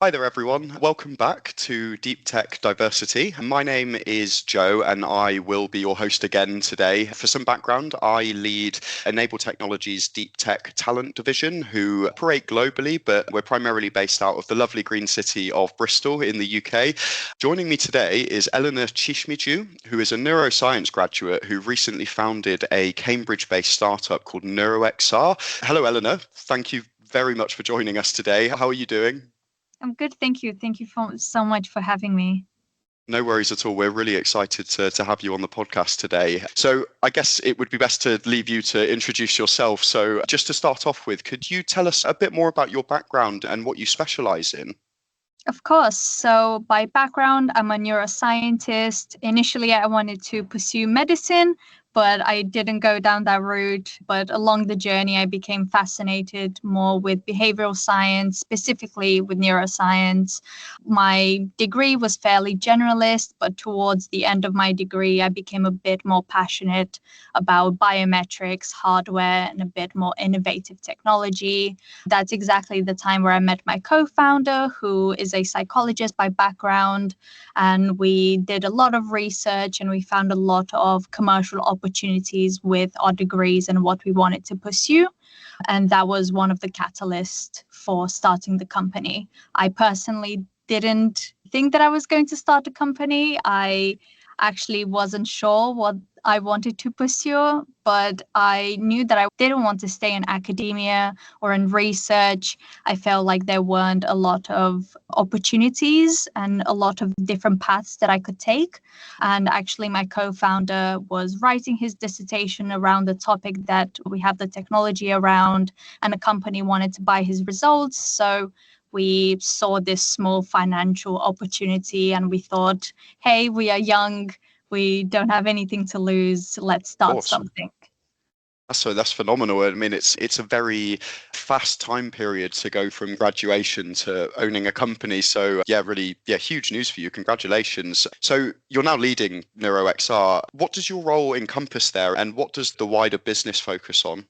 Hi there, everyone. Welcome back to Deep Tech Diversity. My name is Joe, and I will be your host again today. For some background, I lead Enable Technologies' Deep Tech Talent Division, who operate globally, but we're primarily based out of the lovely green city of Bristol in the UK. Joining me today is Elena Cismigiu, who is a neuroscience graduate who recently founded a Cambridge-based startup called Neuro XR. Hello, Elena. Thank you very much for joining us today. How are you doing? I'm good, thank you. Thank you so much for having me. No worries at all. We're really excited to have you on the podcast today. So I guess it would be best to leave you to introduce yourself. So just to start off with, could you tell us a bit more about your background and what you specialize in? Of course. So by background, I'm a neuroscientist. Initially, I wanted to pursue medicine, but I didn't go down that route. But along the journey, I became fascinated more with behavioral science, specifically with neuroscience. My degree was fairly generalist, but towards the end of my degree, I became a bit more passionate about biometrics, hardware, and a bit more innovative technology. That's exactly the time where I met my co-founder, who is a psychologist by background. And we did a lot of research and we found a lot of commercial opportunities with our degrees and what we wanted to pursue. And that was one of the catalysts for starting the company. I personally didn't think that I was going to start a company. I actually wasn't sure what I wanted to pursue, but I knew that I didn't want to stay in academia or in research. I felt like there weren't a lot of opportunities and a lot of different paths that I could take. And actually, my co-founder was writing his dissertation around the topic that we have the technology around, and a company wanted to buy his results. So we saw this small financial opportunity and we thought, hey, we are young, we don't have anything to lose, let's start Awesome. something. That's phenomenal. I mean, it's a very fast time period to go from graduation to owning a company. So yeah, really, yeah, huge news for you. Congratulations. So you're now leading Neuro XR. What does your role encompass there, and what does the wider business focus on?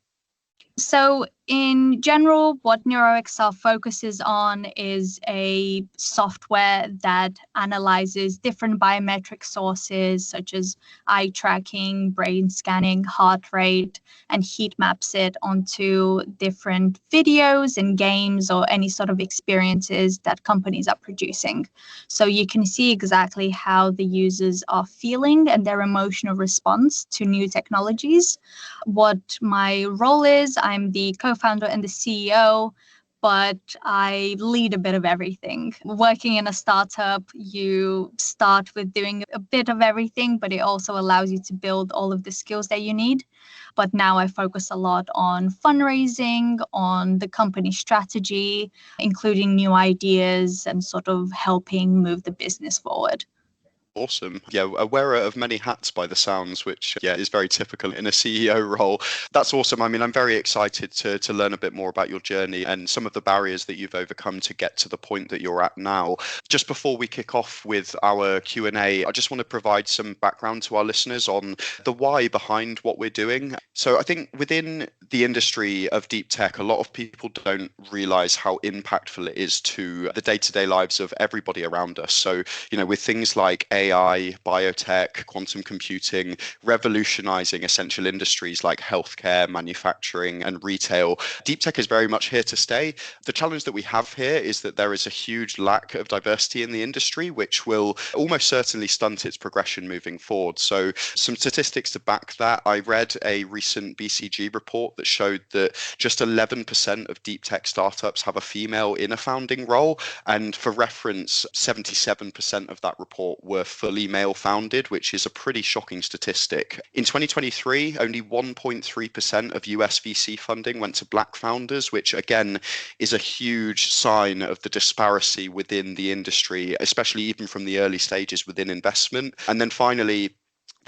So in general, what NeuroXR focuses on is a software that analyzes different biometric sources such as eye tracking, brain scanning, heart rate, and heat maps it onto different videos and games or any sort of experiences that companies are producing. So you can see exactly how the users are feeling and their emotional response to new technologies. What my role is, I'm the co-founder and the CEO, but I lead a bit of everything. Working in a startup, you start with doing a bit of everything, but it also allows you to build all of the skills that you need. But now I focus a lot on fundraising, on the company strategy, including new ideas and sort of helping move the business forward. Awesome. Yeah, a wearer of many hats by the sounds, which yeah is very typical in a CEO role. That's awesome. I mean, I'm very excited to learn a bit more about your journey and some of the barriers that you've overcome to get to the point that you're at now. Just before we kick off with our Q&A, I just want to provide some background to our listeners on the why behind what we're doing. So I think within the industry of deep tech, a lot of people don't realize how impactful it is to the day-to-day lives of everybody around us. So, with things like AI, biotech, quantum computing, revolutionizing essential industries like healthcare, manufacturing, and retail. Deep tech is very much here to stay. The challenge that we have here is that there is a huge lack of diversity in the industry, which will almost certainly stunt its progression moving forward. So, some statistics to back that. I read a recent BCG report that showed that just 11% of deep tech startups have a female in a founding role. And for reference, 77% of that report were fully male founded, which is a pretty shocking statistic. In 2023, only 1.3% of US VC funding went to Black founders, which again is a huge sign of the disparity within the industry, especially even from the early stages within investment. And then finally,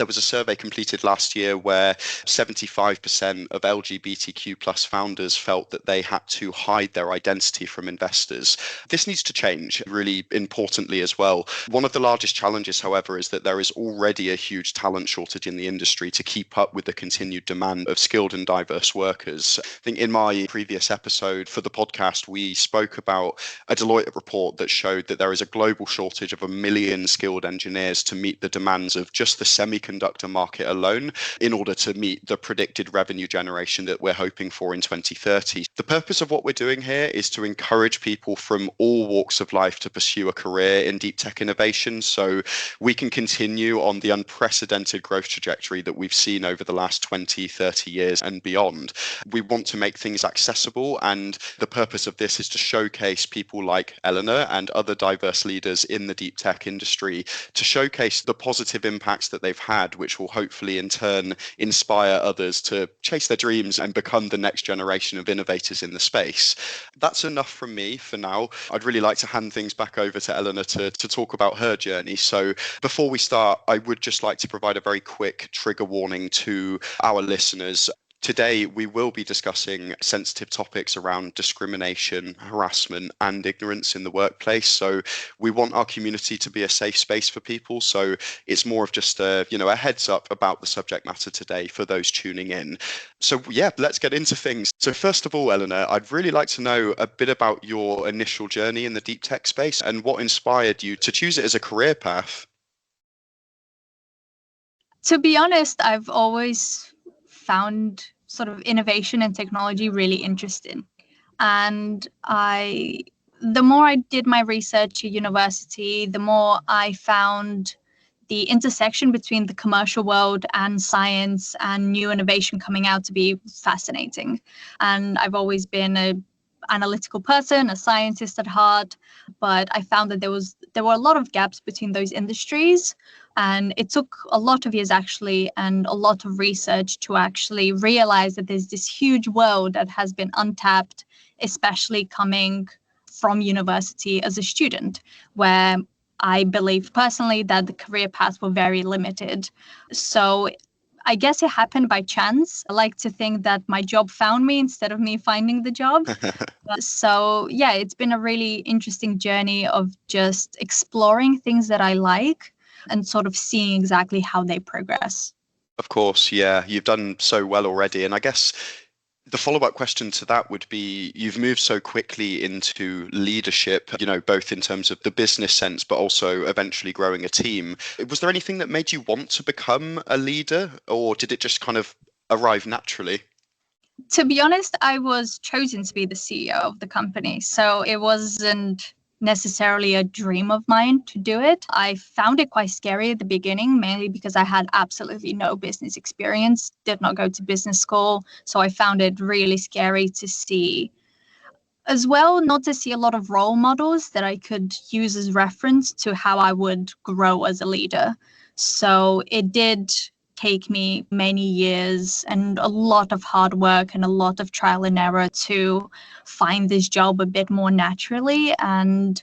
There was a survey completed last year where 75% of LGBTQ plus founders felt that they had to hide their identity from investors. This needs to change, really importantly as well. One of the largest challenges, however, is that there is already a huge talent shortage in the industry to keep up with the continued demand of skilled and diverse workers. I think in my previous episode for the podcast, we spoke about a Deloitte report that showed that there is a global shortage of 1 million skilled engineers to meet the demands of just the semiconductor market alone in order to meet the predicted revenue generation that we're hoping for in 2030. The purpose of what we're doing here is to encourage people from all walks of life to pursue a career in deep tech innovation so we can continue on the unprecedented growth trajectory that we've seen over the last 20, 30 years and beyond. We want to make things accessible, and the purpose of this is to showcase people like Elena and other diverse leaders in the deep tech industry to showcase the positive impacts that they've had, which will hopefully in turn inspire others to chase their dreams and become the next generation of innovators in the space. That's enough from me for now. I'd really like to hand things back over to Elena to talk about her journey. So before we start, I would just like to provide a very quick trigger warning to our listeners. Today, we will be discussing sensitive topics around discrimination, harassment, and ignorance in the workplace. So we want our community to be a safe space for people. So it's more of just a heads up about the subject matter today for those tuning in. So yeah, let's get into things. So first of all, Eleanor, I'd really like to know a bit about your initial journey in the deep tech space and what inspired you to choose it as a career path. To be honest, I've always found sort of innovation and technology really interesting. And the more I did my research at university, the more I found the intersection between the commercial world and science and new innovation coming out to be fascinating. And I've always been an analytical person, a scientist at heart, but I found that there were a lot of gaps between those industries. And it took a lot of years actually and a lot of research to actually realize that there's this huge world that has been untapped, especially coming from university as a student, where I believe personally that the career paths were very limited. So I guess it happened by chance. I like to think that my job found me instead of me finding the job. So yeah, it's been a really interesting journey of just exploring things that I like and sort of seeing exactly how they progress. Of course, yeah, you've done so well already. And I guess the follow-up question to that would be, you've moved so quickly into leadership, both in terms of the business sense, but also eventually growing a team. Was there anything that made you want to become a leader, or did it just kind of arrive naturally? To be honest, I was chosen to be the CEO of the company. So it wasn't necessarily a dream of mine to do it. I found it quite scary at the beginning, mainly because I had absolutely no business experience, did not go to business school. So I found it really scary to see as well, not to see a lot of role models that I could use as reference to how I would grow as a leader. So it did take me many years and a lot of hard work and a lot of trial and error to find this job a bit more naturally and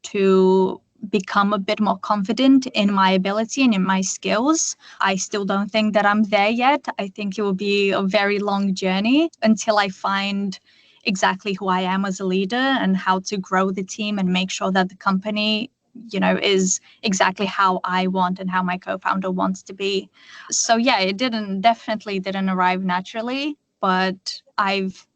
to become a bit more confident in my ability and in my skills. I still don't think that I'm there yet. I think it will be a very long journey until I find exactly who I am as a leader and how to grow the team and make sure that the company is exactly how I want and how my co-founder wants to be. So yeah, it definitely didn't arrive naturally, but I've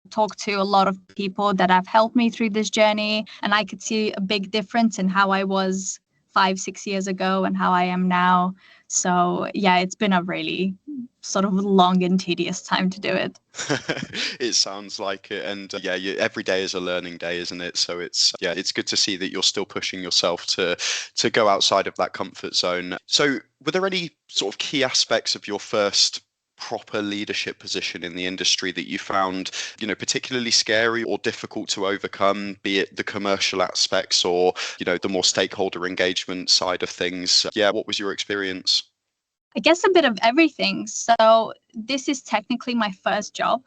talked to a lot of people that have helped me through this journey, and I could see a big difference in how I was 5-6 years ago and how I am now. So yeah, it's been a really sort of long and tedious time to do it. It sounds like it, and every day is a learning day, isn't it? So it's good to see that you're still pushing yourself to go outside of that comfort zone. So were there any sort of key aspects of your first proper leadership position in the industry that you found, particularly scary or difficult to overcome, be it the commercial aspects or, the more stakeholder engagement side of things? Yeah, what was your experience? I guess a bit of everything. So this is technically my first job.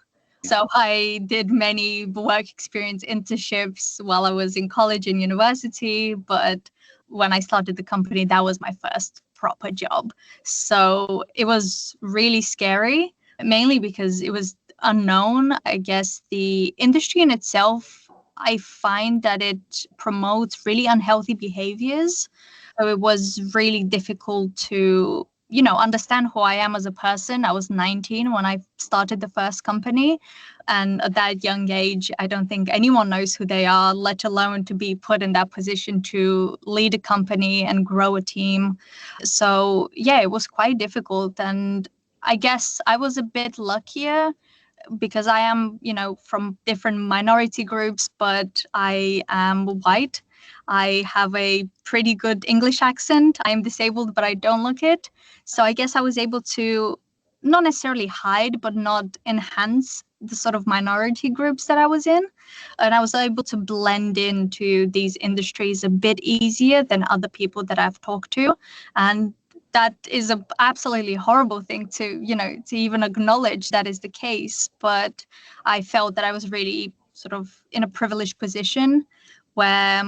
So I did many work experience internships while I was in college and university, but when I started the company, that was my first proper job. So it was really scary, mainly because it was unknown. I guess the industry in itself, I find that it promotes really unhealthy behaviors. So it was really difficult to, understand who I am as a person. I was 19 when I started the first company. And at that young age, I don't think anyone knows who they are, let alone to be put in that position to lead a company and grow a team. So, yeah, it was quite difficult. And I guess I was a bit luckier because I am, from different minority groups, but I am white. I have a pretty good English accent. I am disabled, but I don't look it. So I guess I was able to not necessarily hide, but not enhance the sort of minority groups that I was in. And I was able to blend into these industries a bit easier than other people that I've talked to. And that is a absolutely horrible thing to, to even acknowledge that is the case. But I felt that I was really sort of in a privileged position where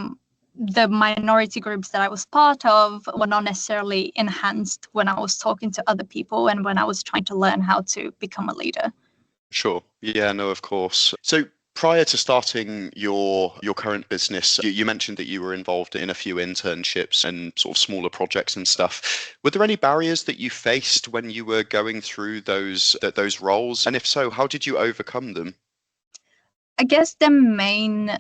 the minority groups that I was part of were not necessarily enhanced when I was talking to other people and when I was trying to learn how to become a leader. Sure. Yeah, no, of course. So prior to starting your current business, you mentioned that you were involved in a few internships and sort of smaller projects and stuff. Were there any barriers that you faced when you were going through those roles? And if so, how did you overcome them? I guess the main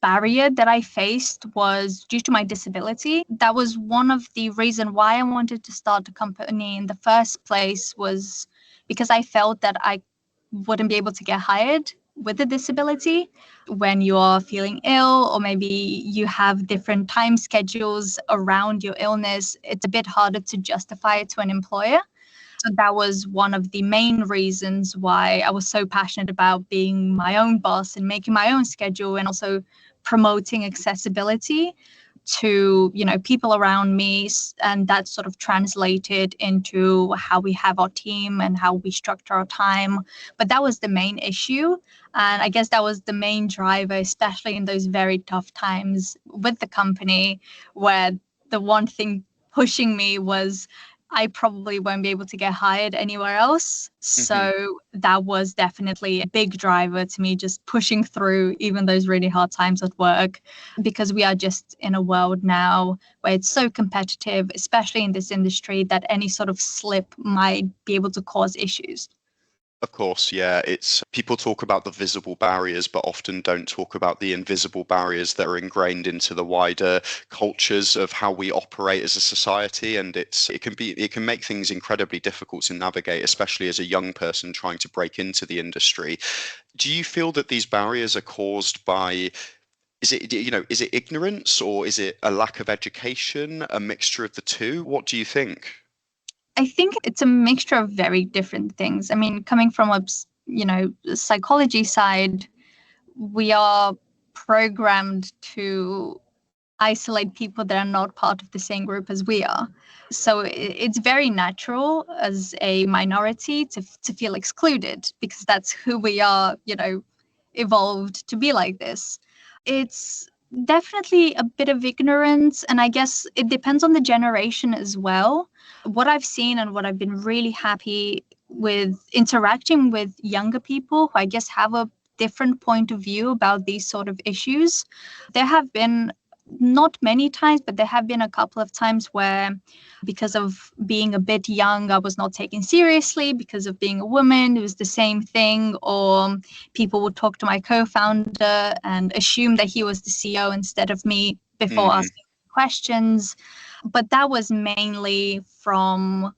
barrier that I faced was due to my disability. That was one of the reasons why I wanted to start the company in the first place, was because I felt that I wouldn't be able to get hired with a disability when you are feeling ill, or maybe you have different time schedules around your illness. It's a bit harder to justify it to an employer. So that was one of the main reasons why I was so passionate about being my own boss and making my own schedule, and also promoting accessibility to, people around me. And that sort of translated into how we have our team and how we structure our time. But that was the main issue. And I guess that was the main driver, especially in those very tough times with the company, where the one thing pushing me was I probably won't be able to get hired anywhere else. So that was definitely a big driver to me, just pushing through even those really hard times at work, because we are just in a world now where it's so competitive, especially in this industry, that any sort of slip might be able to cause issues. Of course, yeah. It's people talk about the visible barriers, but often don't talk about the invisible barriers that are ingrained into the wider cultures of how we operate as a society. And it can make things incredibly difficult to navigate, especially as a young person trying to break into the industry. Do you feel that these barriers are caused by is it ignorance, or is it a lack of education, a mixture of the two? What do you think? I think it's a mixture of very different things. I mean, coming from a, psychology side, we are programmed to isolate people that are not part of the same group as we are. So it's very natural as a minority to feel excluded, because that's who we are, evolved to be like this. It's definitely a bit of ignorance, and I guess it depends on the generation as well. What I've seen and what I've been really happy with interacting with younger people who I guess have a different point of view about these sort of issues. There have been not many times, but there have been a couple of times where, because of being a bit young, I was not taken seriously. Because of being a woman, it was the same thing. Or people would talk to my co-founder and assume that he was the CEO instead of me before asking questions. But that was mainly from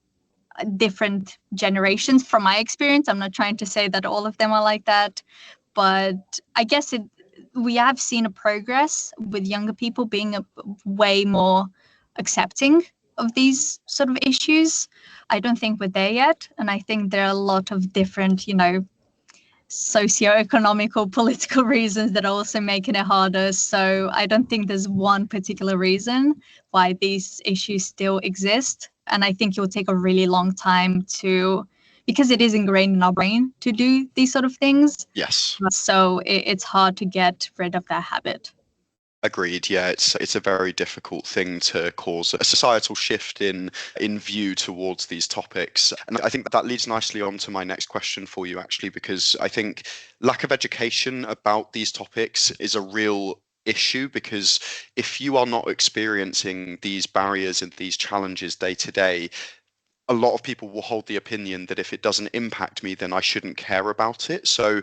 different generations. From my experience, I'm not trying to say that all of them are like that, but I guess we have seen a progress with younger people being way more accepting of these sort of issues. I don't think we're there yet, and I think there are a lot of different, socio-economical, political reasons that are also making it harder. So I don't think there's one particular reason why these issues still exist. And I think it will take a really long time because it is ingrained in our brain to do these sort of things. Yes. So it's hard to get rid of that habit. Agreed. Yeah, it's a very difficult thing to cause a societal shift in view towards these topics. And I think that leads nicely on to my next question for you, actually, because I think lack of education about these topics is a real issue, because if you are not experiencing these barriers and these challenges day to day, a lot of people will hold the opinion that if it doesn't impact me, then I shouldn't care about it. So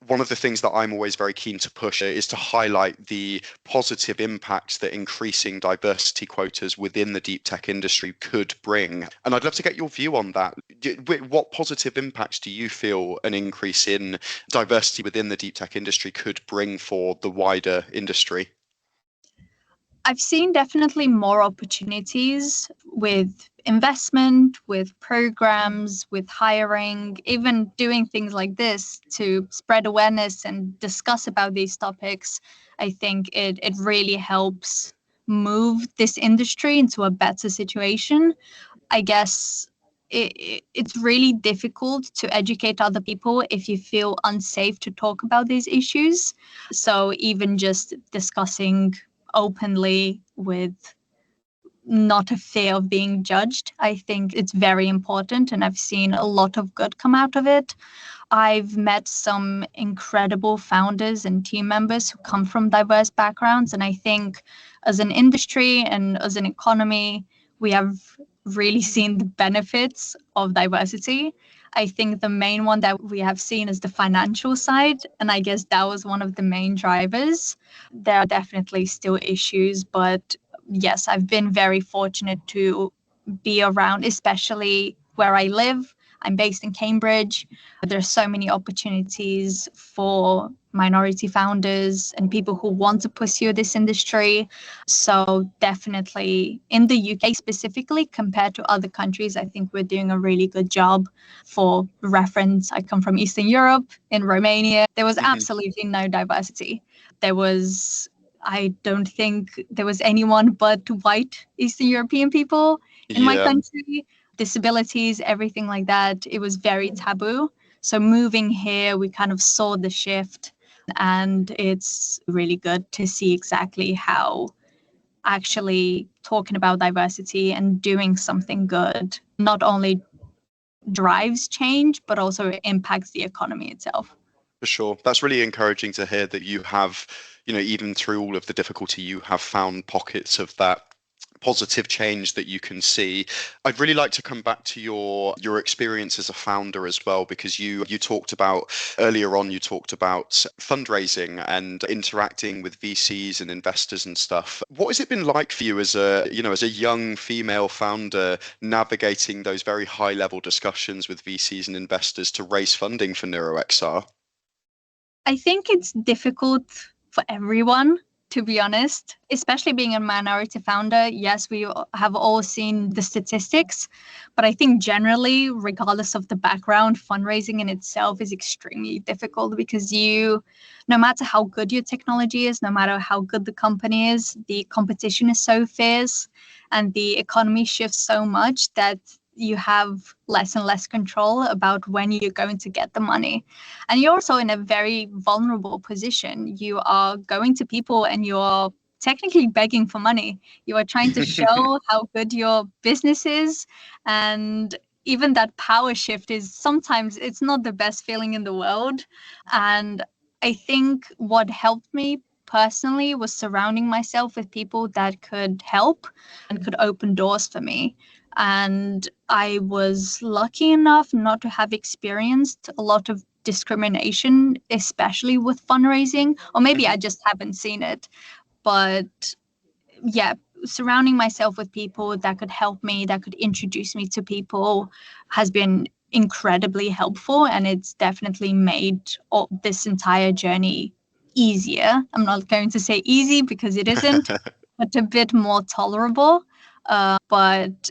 one of the things that I'm always very keen to push is to highlight the positive impacts that increasing diversity quotas within the deep tech industry could bring. And I'd love to get your view on that. What positive impacts do you feel an increase in diversity within the deep tech industry could bring for the wider industry? I've seen definitely more opportunities with investment, with programs, with hiring, even doing things like this to spread awareness and discuss about these topics. I think it really helps move this industry into a better situation. I guess it's really difficult to educate other people if you feel unsafe to talk about these issues. So even just discussing openly with not a fear of being judged, I think it's very important. And I've seen a lot of good come out of it. I've met some incredible founders and team members who come from diverse backgrounds. And I think as an industry and as an economy, we have really seen the benefits of diversity. I think the main one that we have seen is the financial side. And I guess that was one of the main drivers. There are definitely still issues, but yes, I've been very fortunate to be around, especially where I live. I'm based in Cambridge. There's so many opportunities for minority founders and people who want to pursue this industry. So definitely in the UK specifically, compared to other countries, I think we're doing a really good job. For reference, I come from Eastern Europe. In Romania, there was Hmm. absolutely no diversity. I don't think there was anyone but white Eastern European people in my Yeah. country. Disabilities, everything like that, it was very taboo. So moving here, we kind of saw the shift, and it's really good to see exactly how actually talking about diversity and doing something good not only drives change, but also impacts the economy itself. For sure. That's really encouraging to hear that you have, even through all of the difficulty, you have found pockets of that positive change that you can see. I'd really like to come back to your experience as a founder as well, because you talked about earlier on, you talked about fundraising and interacting with VCs and investors and stuff. What has it been like for you as a young female founder, navigating those very high level discussions with VCs and investors to raise funding for Neuro XR? I think it's difficult for everyone, to be honest, especially being a minority founder. Yes, we have all seen the statistics, but I think generally, regardless of the background, fundraising in itself is extremely difficult because no matter how good your technology is, no matter how good the company is, the competition is so fierce and the economy shifts so much that you have less and less control about when you're going to get the money. And you're also in a very vulnerable position. You are going to people and you're technically begging for money. You are trying to show how good your business is. And even that power shift is sometimes it's not the best feeling in the world. And I think what helped me personally was surrounding myself with people that could help and could open doors for me. And I was lucky enough not to have experienced a lot of discrimination, especially with fundraising, or maybe I just haven't seen it. But yeah, surrounding myself with people that could help me, that could introduce me to people, has been incredibly helpful. And it's definitely made this entire journey easier. I'm not going to say easy because it isn't, but a bit more tolerable. But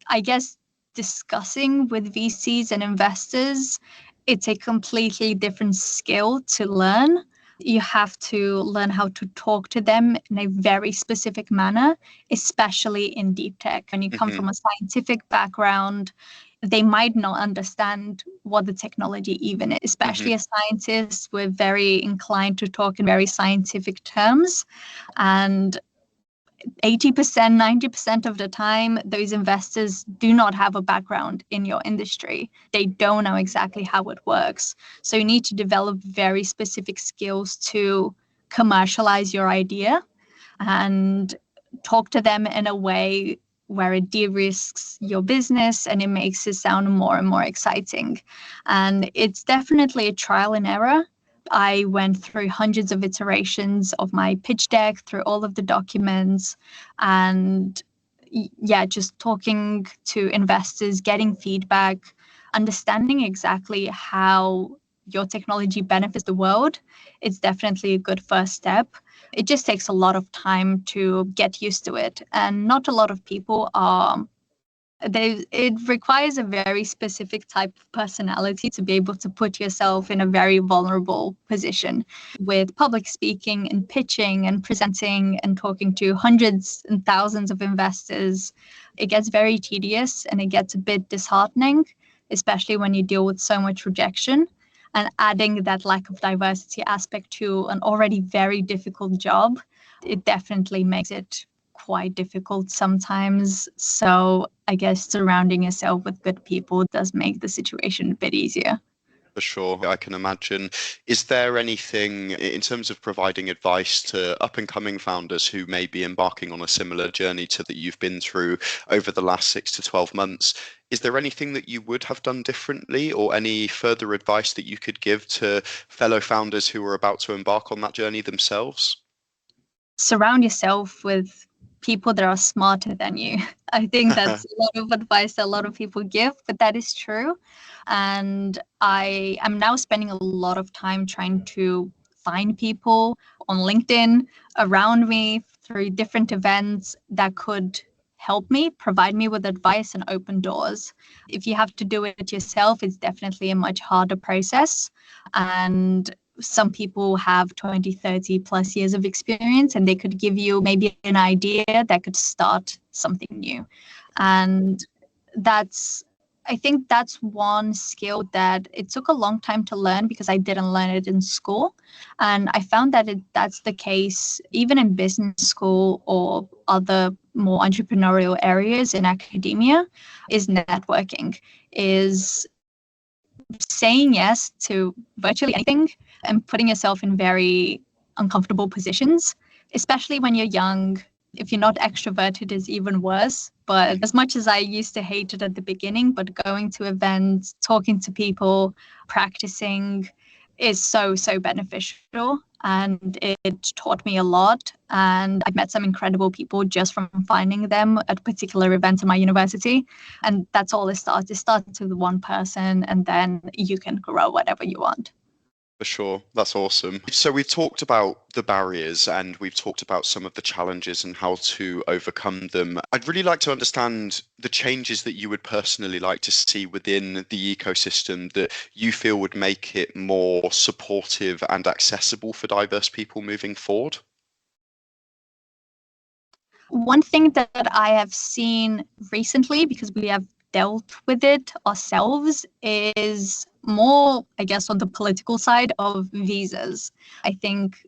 I guess discussing with VCs and investors, it's a completely different skill to learn. You have to learn how to talk to them in a very specific manner, especially in deep tech. When you come Hmm. from a scientific background, they might not understand what the technology even is, especially as scientists. We're very inclined to talk in very scientific terms. And 80%, 90% of the time, those investors do not have a background in your industry. They don't know exactly how it works. So you need to develop very specific skills to commercialize your idea and talk to them in a way where it de-risks your business and it makes it sound more and more exciting. And it's definitely a trial and error. I went through hundreds of iterations of my pitch deck, through all of the documents, and just talking to investors, getting feedback, understanding exactly how your technology benefits the world. It's definitely a good first step. It just takes a lot of time to get used to it. And not a lot of people are it requires a very specific type of personality to be able to put yourself in a very vulnerable position with public speaking and pitching and presenting and talking to hundreds and thousands of investors. It gets very tedious and it gets a bit disheartening, especially when you deal with so much rejection. And adding that lack of diversity aspect to an already very difficult job, it definitely makes it quite difficult sometimes. So I guess surrounding yourself with good people does make the situation a bit easier. For sure, I can imagine. Is there anything in terms of providing advice to up and coming founders who may be embarking on a similar journey to that you've been through over the last 6 to 12 months? Is there anything that you would have done differently, or any further advice that you could give to fellow founders who are about to embark on that journey themselves? Surround yourself with people that are smarter than you. I think that's a lot of advice that a lot of people give, but that is true. And I am now spending a lot of time trying to find people on LinkedIn around me through different events that could help me, provide me with advice and open doors. If you have to do it yourself, it's definitely a much harder process. And some people have 20, 30 plus years of experience, and they could give you maybe an idea that could start something new. And I think that's one skill that it took a long time to learn because I didn't learn it in school. And I found that that's the case even in business school or other more entrepreneurial areas in academia, is networking, is saying yes to virtually anything and putting yourself in very uncomfortable positions, especially when you're young. If you're not extroverted, is even worse. But as much as I used to hate it at the beginning, but going to events, talking to people, practicing is so beneficial. And it taught me a lot. And I've met some incredible people just from finding them at particular events in my university. And that's all it starts. It starts with one person, and then you can grow whatever you want. For sure. That's awesome. So we've talked about the barriers and we've talked about some of the challenges and how to overcome them. I'd really like to understand the changes that you would personally like to see within the ecosystem that you feel would make it more supportive and accessible for diverse people moving forward. One thing that I have seen recently, because we have dealt with it ourselves, is more, I guess, on the political side of visas. I think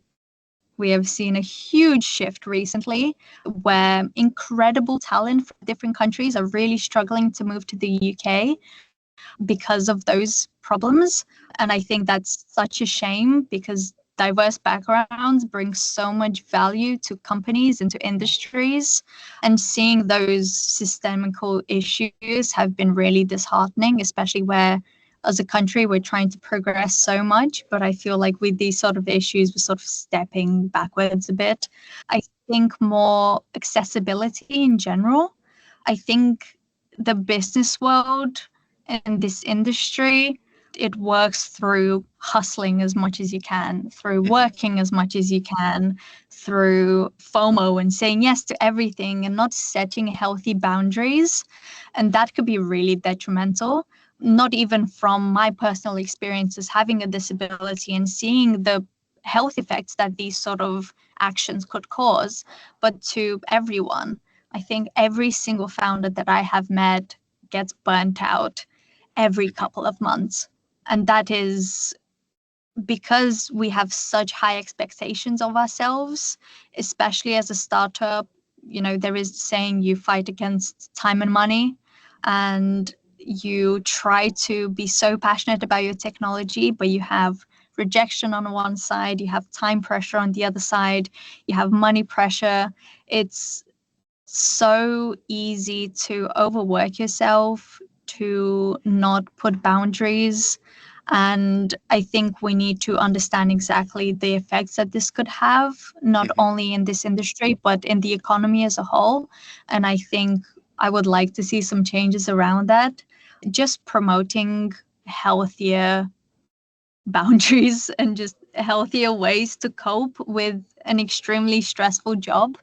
we have seen a huge shift recently where incredible talent from different countries are really struggling to move to the UK because of those problems. And I think that's such a shame because diverse backgrounds bring so much value to companies and to industries. And seeing those systemical issues have been really disheartening, especially where as a country we're trying to progress so much. But I feel like with these sort of issues, we're sort of stepping backwards a bit. I think more accessibility in general. I think the business world in this industry, it works through hustling as much as you can, through working as much as you can, through FOMO and saying yes to everything and not setting healthy boundaries. And that could be really detrimental, not even from my personal experiences having a disability and seeing the health effects that these sort of actions could cause, but to everyone. I think every single founder that I have met gets burnt out every couple of months. And that is because we have such high expectations of ourselves, especially as a startup. There is saying you fight against time and money, and you try to be so passionate about your technology, but you have rejection on one side, you have time pressure on the other side, you have money pressure. It's so easy to overwork yourself, to not put boundaries. And I think we need to understand exactly the effects that this could have, not only in this industry, but in the economy as a whole. And I think I would like to see some changes around that, just promoting healthier boundaries and just healthier ways to cope with an extremely stressful job.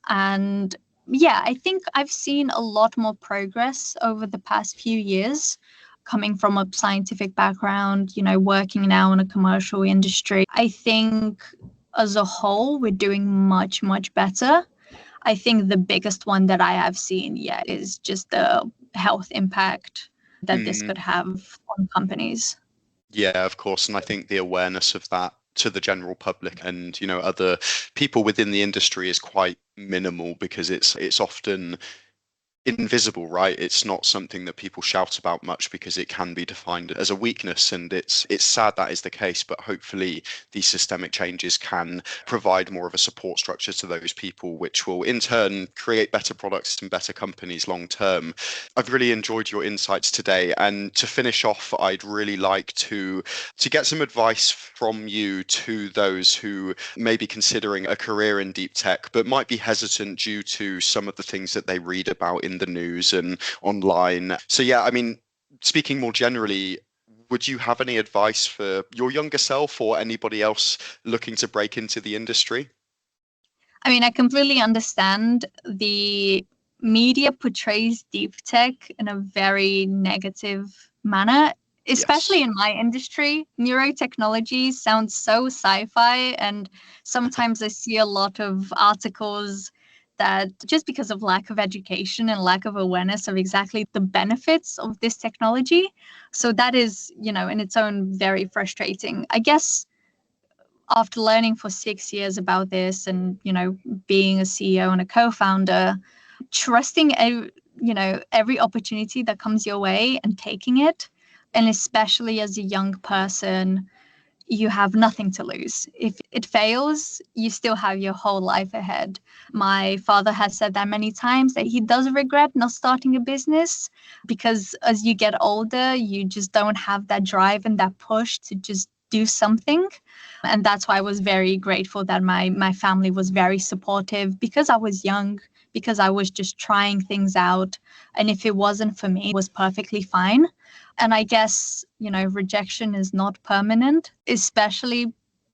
And yeah, I think I've seen a lot more progress over the past few years coming from a scientific background, working now in a commercial industry. I think as a whole, we're doing much, much better. I think the biggest one that I have seen, is just the health impact that this could have on companies. Yeah, of course. And I think the awareness of that to the general public and, other people within the industry is quite minimal because it's often invisible, right? It's not something that people shout about much because it can be defined as a weakness, and it's sad that is the case. But hopefully these systemic changes can provide more of a support structure to those people, which will in turn create better products and better companies long term. I've really enjoyed your insights today, and to finish off, I'd really like to get some advice from you to those who may be considering a career in deep tech but might be hesitant due to some of the things that they read about in the news and online. So yeah, I mean, speaking more generally, would you have any advice for your younger self or anybody else looking to break into the industry? I mean, I completely understand the media portrays deep tech in a very negative manner, especially Yes. in my industry. Neurotechnology sounds so sci-fi, and sometimes I see a lot of articles that just because of lack of education and lack of awareness of exactly the benefits of this technology. So that is, in its own very frustrating. I guess after learning for 6 years about this and, being a CEO and a co-founder, trusting every opportunity that comes your way and taking it. And especially as a young person, you have nothing to lose. If it fails, you still have your whole life ahead. My father has said that many times, that he does regret not starting a business because as you get older, you just don't have that drive and that push to just do something. And that's why I was very grateful that my family was very supportive, because I was young, because I was just trying things out. And if it wasn't for me, it was perfectly fine. And I guess, rejection is not permanent, especially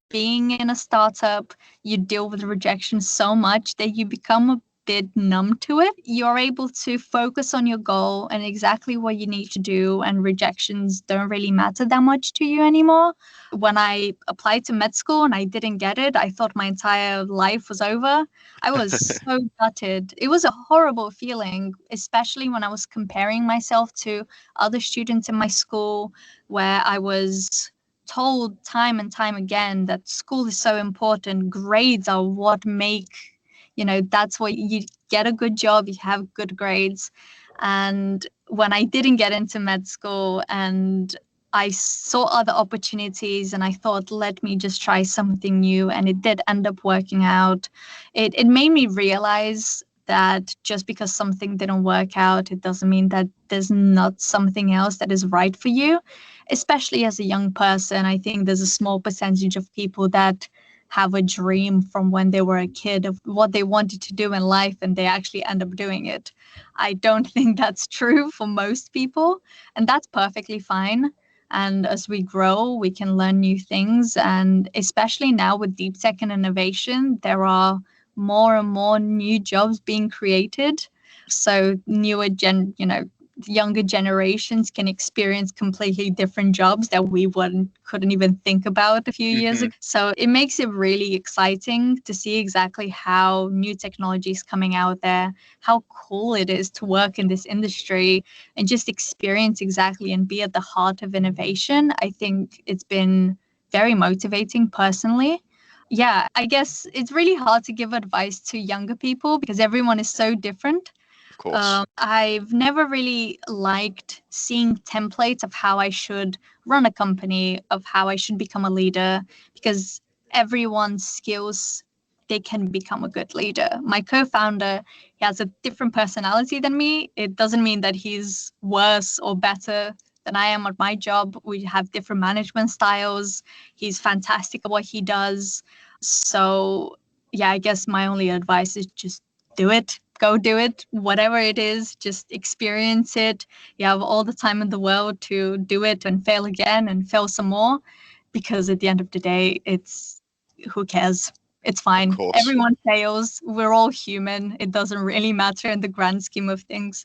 being in a startup. You deal with rejection so much that you become a bit numb to it. You're able to focus on your goal and exactly what you need to do, and rejections don't really matter that much to you anymore. When I applied to med school and I didn't get it, I thought my entire life was over. I was so gutted. It was a horrible feeling, especially when I was comparing myself to other students in my school, where I was told time and time again that school is so important. Grades are what make, that's what you get a good job, you have good grades. And when I didn't get into med school and I saw other opportunities and I thought, let me just try something new, and it did end up working out. It made me realize that just because something didn't work out, it doesn't mean that there's not something else that is right for you. Especially as a young person, I think there's a small percentage of people that have a dream from when they were a kid of what they wanted to do in life, and they actually end up doing it. I don't think that's true for most people, and that's perfectly fine. And as we grow, we can learn new things. And especially now with deep tech and innovation, there are more and more new jobs being created. So younger generations can experience completely different jobs that we couldn't even think about a few years ago. So it makes it really exciting to see exactly how new technology is coming out there, how cool it is to work in this industry and just experience exactly and be at the heart of innovation. I think it's been very motivating personally. Yeah, I guess it's really hard to give advice to younger people because everyone is so different. Of course. I've never really liked seeing templates of how I should run a company, of how I should become a leader, because everyone's skills, they can become a good leader. My co-founder, he has a different personality than me. It doesn't mean that he's worse or better than I am at my job. We have different management styles. He's fantastic at what he does. So yeah, I guess my only advice is just do it. Go do it, whatever it is, just experience it. You have all the time in the world to do it and fail again and fail some more, because at the end of the day, it's who cares? It's Of fine. course. Everyone fails. We're all human. It doesn't really matter in the grand scheme of things.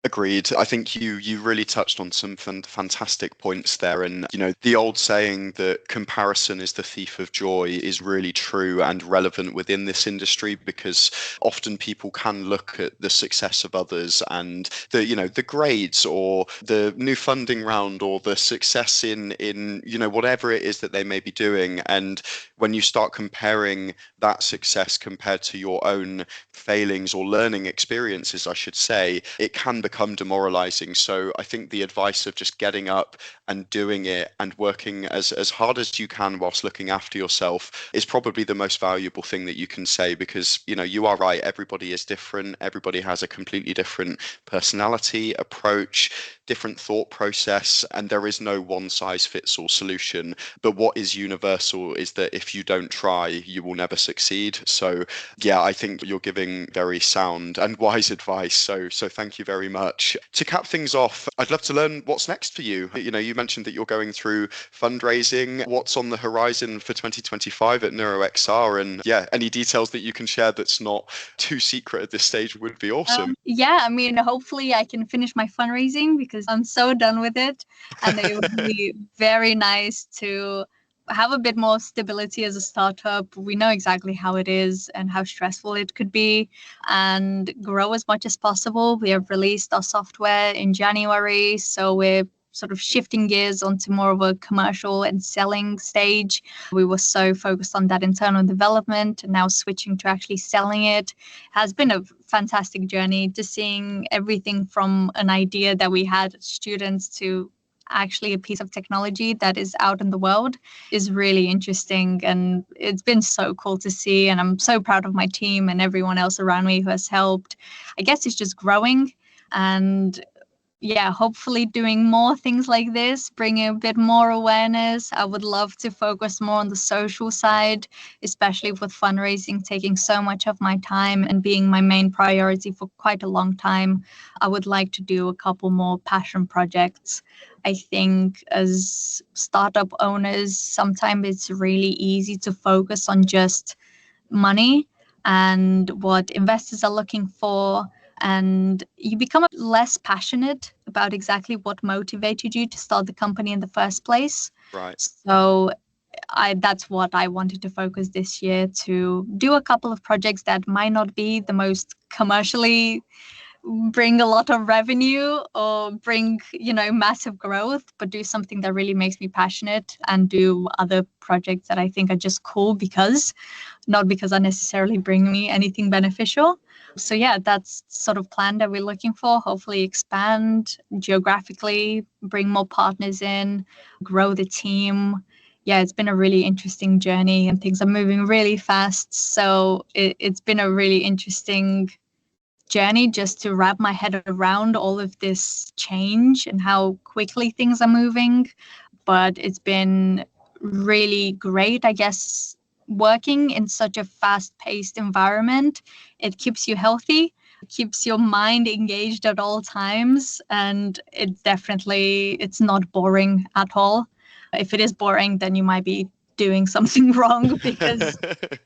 Agreed. I think you really touched on some fantastic points there. And, the old saying that comparison is the thief of joy is really true and relevant within this industry, because often people can look at the success of others and the grades or the new funding round or the success in whatever it is that they may be doing. And when you start comparing that success compared to your own failings or learning experiences, I should say, it can become demoralizing. So I think the advice of just getting up and doing it and working as hard as you can whilst looking after yourself is probably the most valuable thing that you can say, because you are right, everybody is different, everybody has a completely different personality, approach, different thought process, and there is no one size fits all solution. But what is universal is that if you don't try, you will never succeed. So yeah, I think you're giving very sound and wise advice. So thank you very much. To cap things off, I'd love to learn what's next for you. You mentioned that you're going through fundraising. What's on the horizon for 2025 at Neuro XR? And yeah, any details that you can share that's not too secret at this stage would be awesome. Yeah, I mean, hopefully I can finish my fundraising because I'm so done with it. And it would be very nice to have a bit more stability as a startup. We know exactly how it is and how stressful it could be, and grow as much as possible. We have released our software in January, so we're sort of shifting gears onto more of a commercial and selling stage. We were so focused on that internal development, and now switching to actually selling it has been a fantastic journey, just seeing everything from an idea that we had as students to actually a piece of technology that is out in the world is really interesting. And it's been so cool to see. And I'm so proud of my team and everyone else around me who has helped. I guess it's just growing and yeah, hopefully doing more things like this, bringing a bit more awareness. I would love to focus more on the social side, especially with fundraising taking so much of my time and being my main priority for quite a long time. I would like to do a couple more passion projects. I think as startup owners, sometimes it's really easy to focus on just money and what investors are looking for, and you become less passionate about exactly what motivated you to start the company in the first place. Right. So that's what I wanted to focus this year, to do a couple of projects that might not be the most commercially bring a lot of revenue or bring massive growth, but do something that really makes me passionate, and do other projects that I think are just cool not because I necessarily bring me anything beneficial. So yeah, that's sort of plan that we're looking for. Hopefully expand geographically, bring more partners in, grow the team. Yeah, it's been a really interesting journey and things are moving really fast. So it's been a really interesting journey just to wrap my head around all of this change and how quickly things are moving. But it's been really great, I guess. Working in such a fast-paced environment, it keeps you healthy, it keeps your mind engaged at all times, and it's not boring at all. If it is boring, then you might be doing something wrong, because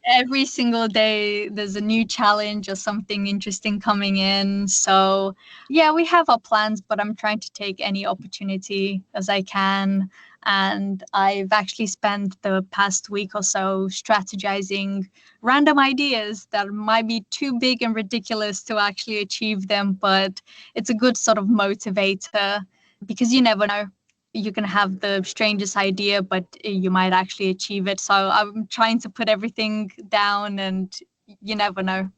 every single day there's a new challenge or something interesting coming in. So yeah, we have our plans, but I'm trying to take any opportunity as I can. And I've actually spent the past week or so strategizing random ideas that might be too big and ridiculous to actually achieve them, but it's a good sort of motivator, because you never know. You can have the strangest idea, but you might actually achieve it. So I'm trying to put everything down, and you never know.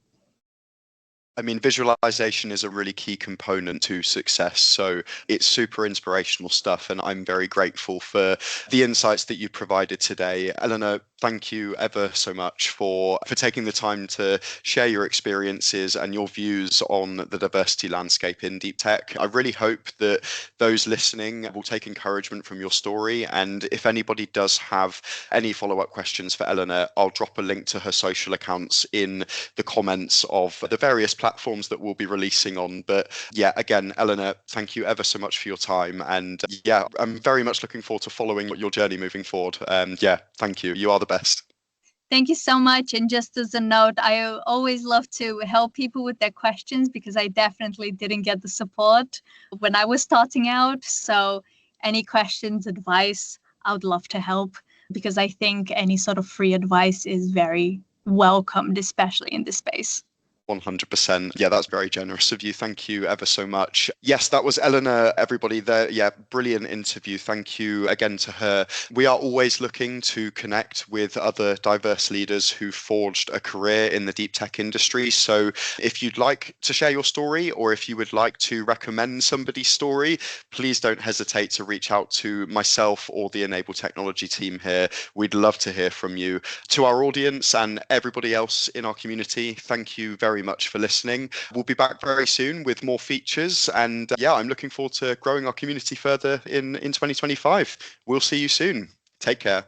I mean, visualization is a really key component to success. So it's super inspirational stuff. And I'm very grateful for the insights that you provided today. Elena, thank you ever so much for taking the time to share your experiences and your views on the diversity landscape in deep tech. I really hope that those listening will take encouragement from your story. And if anybody does have any follow-up questions for Elena, I'll drop a link to her social accounts in the comments of the various platforms that we'll be releasing on. But yeah, again, Elena, thank you ever so much for your time. And yeah, I'm very much looking forward to following your journey moving forward. Yeah, thank you. You are the best. Thank you so much. And just as a note, I always love to help people with their questions, because I definitely didn't get the support when I was starting out. So any questions, advice, I would love to help, because I think any sort of free advice is very welcomed, especially in this space. 100%. Yeah, that's very generous of you. Thank you ever so much. Yes, that was Elena, everybody there. Yeah, brilliant interview. Thank you again to her. We are always looking to connect with other diverse leaders who forged a career in the deep tech industry. So if you'd like to share your story, or if you would like to recommend somebody's story, please don't hesitate to reach out to myself or the Enable Technology team here. We'd love to hear from you. To our audience and everybody else in our community, thank you very much for listening. We'll be back very soon with more features, and yeah, I'm looking forward to growing our community further in 2025. We'll see you soon. Take care.